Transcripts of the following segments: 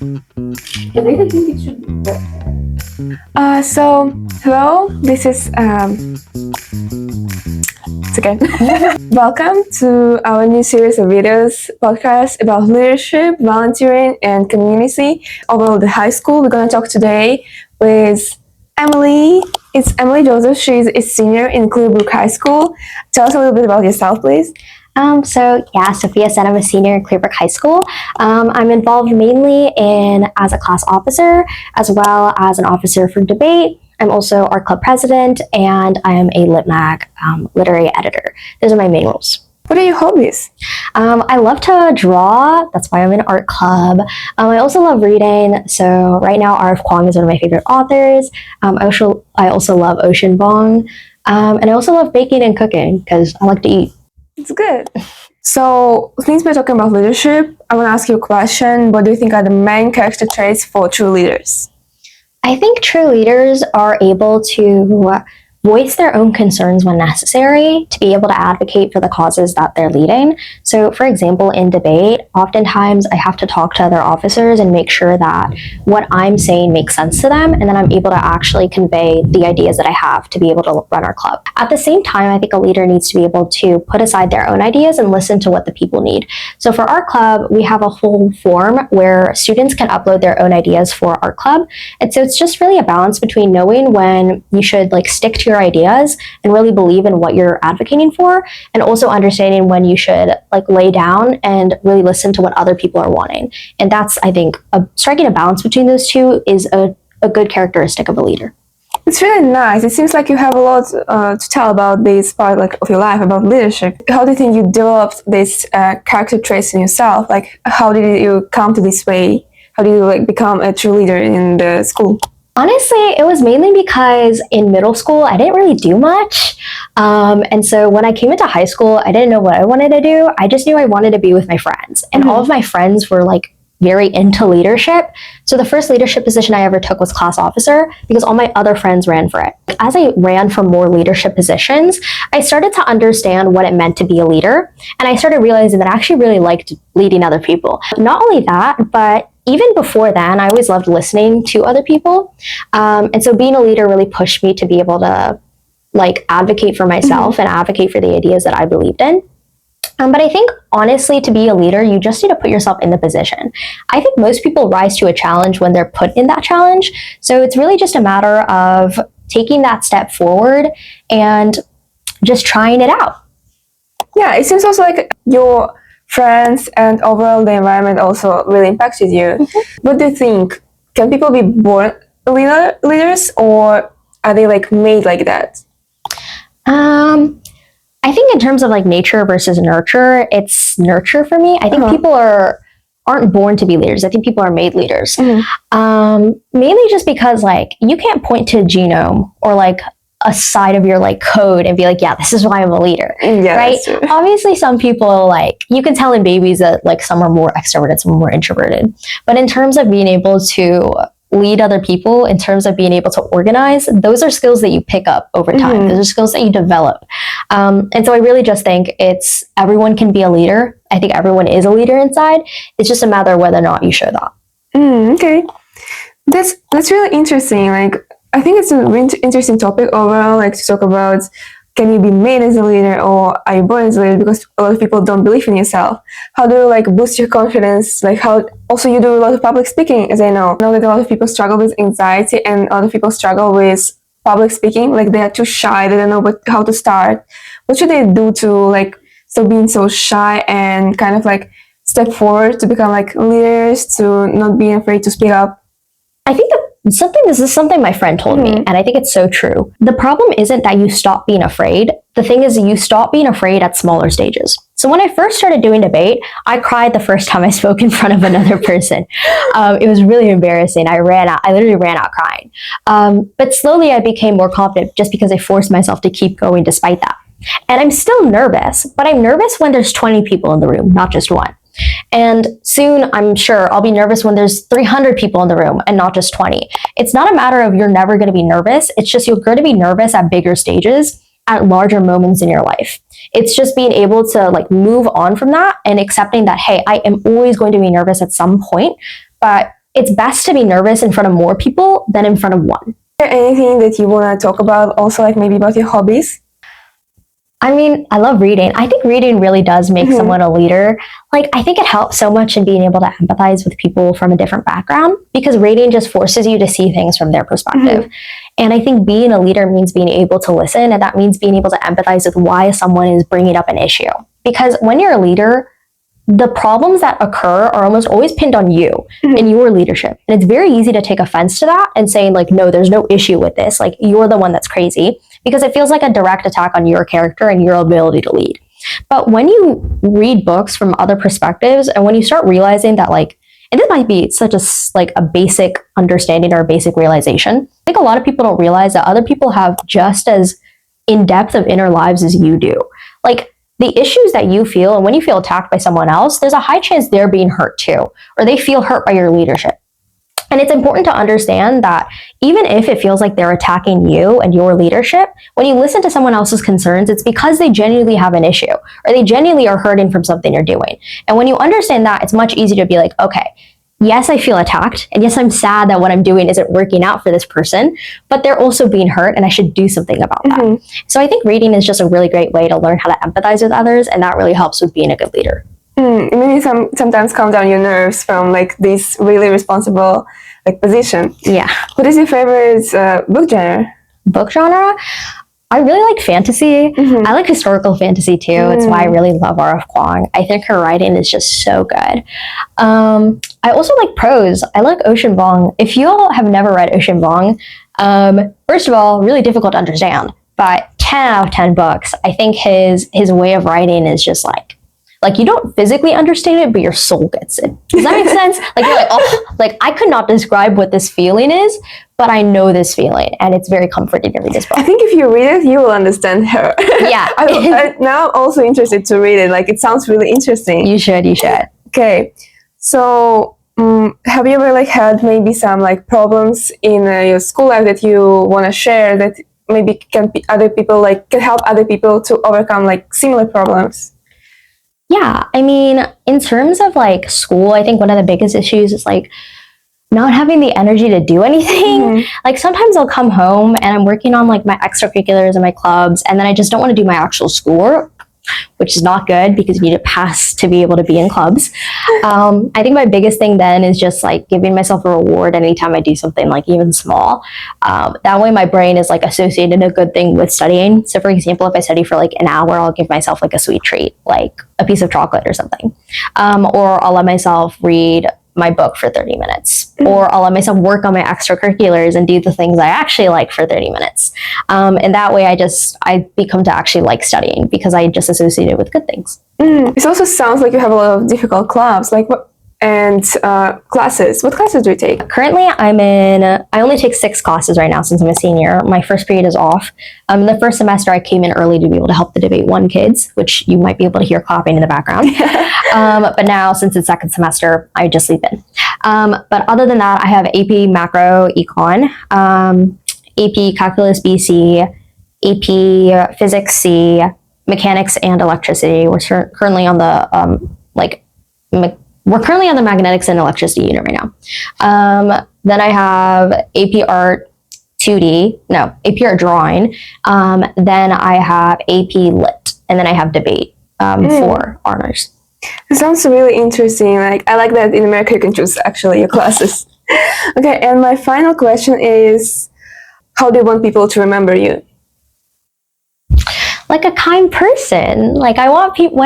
I really think it should be better. Hello, this is it's again. Welcome to our new series of videos, podcasts about leadership, volunteering, and community over the high school. We're going to talk today with Emily. It's Emily Joseph. She's a senior in Clearbrook High School. Tell us a little bit about yourself, please. Sophia said I'm a senior in Clearbrook High School. I'm involved mainly as a class officer, as well as an officer for debate. I'm also our club president, and I am a Lit Mag literary editor. Those are my main roles. What are your hobbies? I love to draw. That's why I'm in art club. I also love reading. So right now, R.F. Kuang is one of my favorite authors. I also love Ocean Vuong. And I also love baking and cooking because I like to eat. It's good. So, since we're talking about leadership, I want to ask you a question. What do you think are the main character traits for true leaders? I think true leaders are able to voice their own concerns when necessary, to be able to advocate for the causes that they're leading. So, for example, in debate, oftentimes I have to talk to other officers and make sure that what I'm saying makes sense to them, and then I'm able to actually convey the ideas that I have to be able to run our club. At the same time, I think a leader needs to be able to put aside their own ideas and listen to what the people need. So for our club, we have a whole form where students can upload their own ideas for our club. And so it's just really a balance between knowing when you should stick to your ideas and really believe in what you're advocating for, and also understanding when you should lay down and really listen to what other people are wanting. And that's, I think, striking a balance between those two is a good characteristic of a leader. It's really nice. It seems like you have a lot to tell about this part of your life, about leadership. How do you think you developed these character traits in yourself? How did you come to this way? How did you become a true leader in the school? Honestly, it was mainly because in middle school, I didn't really do much. And so when I came into high school, I didn't know what I wanted to do. I just knew I wanted to be with my friends. And all of my friends were very into leadership. So the first leadership position I ever took was class officer because all my other friends ran for it. As I ran for more leadership positions, I started to understand what it meant to be a leader. And I started realizing that I actually really liked leading other people. Not only that, but even before then, I always loved listening to other people. And so being a leader really pushed me to be able to advocate for myself and advocate for the ideas that I believed in. But I think, honestly, to be a leader, you just need to put yourself in the position. I think most people rise to a challenge when they're put in that challenge. So it's really just a matter of taking that step forward and just trying it out. Yeah, it seems also your friends and overall the environment also really impacted you. What do you think? Can people be born leaders, or are they made like that? I think in terms of nature versus nurture, it's nurture for me. I think people aren't born to be leaders. I think people are made leaders. Mainly just because you can't point to a genome or a side of your code and be yeah, this is why I'm a leader. Yeah, right? Obviously some people you can tell in babies that some are more extroverted, some are more introverted. But in terms of being able to lead other people, in terms of being able to organize, those are skills that you pick up over time. Those are skills that you develop. And so I really just think everyone can be a leader. I think everyone is a leader inside. It's just a matter of whether or not you show that. Okay. That's really interesting. I think it's a really interesting topic overall, to talk about, can you be made as a leader or are you born as a leader? Because a lot of people don't believe in yourself. How do you boost your confidence? How also you do a lot of public speaking, as I know. I know that a lot of people struggle with anxiety and a lot of people struggle with public speaking. They are too shy. They don't know how to start. What should they do to stop being so shy and kind of step forward to become leaders, to not being afraid to speak up? I think this is something my friend told me, and I think it's so true. The problem isn't that you stop being afraid. The thing is you stop being afraid at smaller stages. So when I first started doing debate, I cried the first time I spoke in front of another person. It was really embarrassing. I literally ran out crying. But slowly I became more confident just because I forced myself to keep going despite that. And I'm still nervous, but I'm nervous when there's 20 people in the room, not just one. And soon, I'm sure I'll be nervous when there's 300 people in the room and not just 20. It's not a matter of you're never going to be nervous. It's just you're going to be nervous at bigger stages, at larger moments in your life. It's just being able to move on from that and accepting that, hey, I am always going to be nervous at some point, but it's best to be nervous in front of more people than in front of one. Is there anything that you want to talk about also, like maybe about your hobbies? I mean, I love reading. I think reading really does make someone a leader. Like, I think it helps so much in being able to empathize with people from a different background, because reading just forces you to see things from their perspective. And I think being a leader means being able to listen, and that means being able to empathize with why someone is bringing up an issue. Because when you're a leader, the problems that occur are almost always pinned on you and your leadership. And it's very easy to take offense to that and saying like, no, there's no issue with this. Like, you're the one that's crazy, because it feels like a direct attack on your character and your ability to lead. But when you read books from other perspectives, and when you start realizing that, like, and this might be such a basic understanding or a basic realization, I think a lot of people don't realize that other people have just as in-depth of inner lives as you do. Like, the issues that you feel, and when you feel attacked by someone else, there's a high chance they're being hurt too, or they feel hurt by your leadership. And it's important to understand that even if it feels like they're attacking you and your leadership, when you listen to someone else's concerns, it's because they genuinely have an issue, or they genuinely are hurting from something you're doing. And when you understand that, it's much easier to be like, okay, yes, I feel attacked, and yes, I'm sad that what I'm doing isn't working out for this person, but they're also being hurt, and I should do something about that. So I think reading is just a really great way to learn how to empathize with others, and that really helps with being a good leader. Maybe sometimes calm down your nerves from like this really responsible like position. Yeah. What is your favorite book genre? Book genre? I really like fantasy. I like historical fantasy too. It's why I really love R.F. Kuang. I think her writing is just so good. I also like prose. I like Ocean Vuong. If you all have never read Ocean Vuong, first of all, really difficult to understand, but 10 out of 10 books. I think his way of writing is just like you don't physically understand it, but your soul gets it. Does that make sense? Like, you're like, oh, like, I could not describe what this feeling is, but I know this feeling, and it's very comforting to read this book. I think if you read it, you will understand her. Yeah. Now I'm also interested to read it. Like, it sounds really interesting. You should. Okay. So, have you ever like had maybe some like problems in your school life that you want to share that maybe can help other people to overcome like similar problems? Yeah, I mean, in terms of like school, I think one of the biggest issues is like not having the energy to do anything. Like, sometimes I'll come home and I'm working on like my extracurriculars and my clubs, and then I just don't want to do my actual schoolwork, which is not good because you need to pass to be able to be in clubs. I think my biggest thing then is just like giving myself a reward anytime I do something like even small. That way my brain is like associated a good thing with studying. So for example, if I study for like an hour, I'll give myself like a sweet treat, like a piece of chocolate or something. Or I'll let myself read my book for 30 minutes, or I'll let myself work on my extracurriculars and do the things I actually like for 30 minutes. And that way I become to actually like studying, because I just associate it with good things. It also sounds like you have a lot of difficult clubs, like classes. What classes do you take? Currently, I only take 6 classes right now since I'm a senior. My first period is off. The first semester I came in early to be able to help the Debate 1 kids, which you might be able to hear clapping in the background. But now, since it's second semester, I just sleep in. But other than that, I have AP Macro Econ, AP Calculus BC, AP Physics C, Mechanics and Electricity. We're currently on the we're currently on the Magnetics and Electricity unit right now. Then I have AP Art AP Art Drawing. Then I have AP Lit, and then I have Debate for honors. It sounds really interesting. Like, I like that in America you can choose actually your classes. Okay, and my final question is, how do you want people to remember you? Like a kind person. Like, I want people,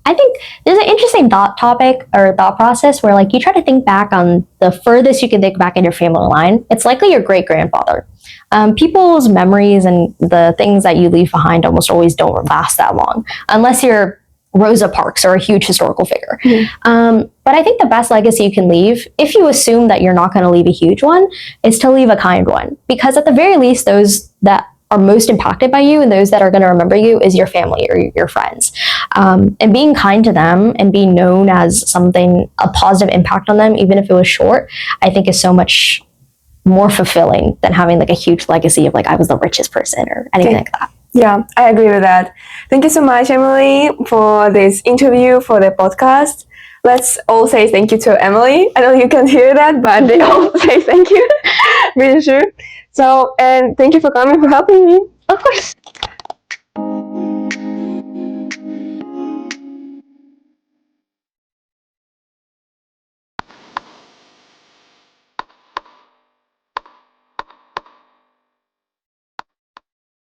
I think there's an interesting thought process where like you try to think back on the furthest you can think back in your family line. It's likely your great-grandfather. People's memories and the things that you leave behind almost always don't last that long, unless you're Rosa Parks or a huge historical figure. But I think the best legacy you can leave, if you assume that you're not going to leave a huge one, is to leave a kind one. Because at the very least, those that are most impacted by you and those that are going to remember you is your family or your friends. And being kind to them and being known as a positive impact on them, even if it was short, I think is so much more fulfilling than having like a huge legacy of like, I was the richest person or anything like that. Yeah, I agree with that. Thank you so much, Emily, for this interview, for the podcast. let's all say thank you to Emily. I know you can't hear that, but they all say thank you. Really sure. So, and thank you for coming, for helping me. Of course.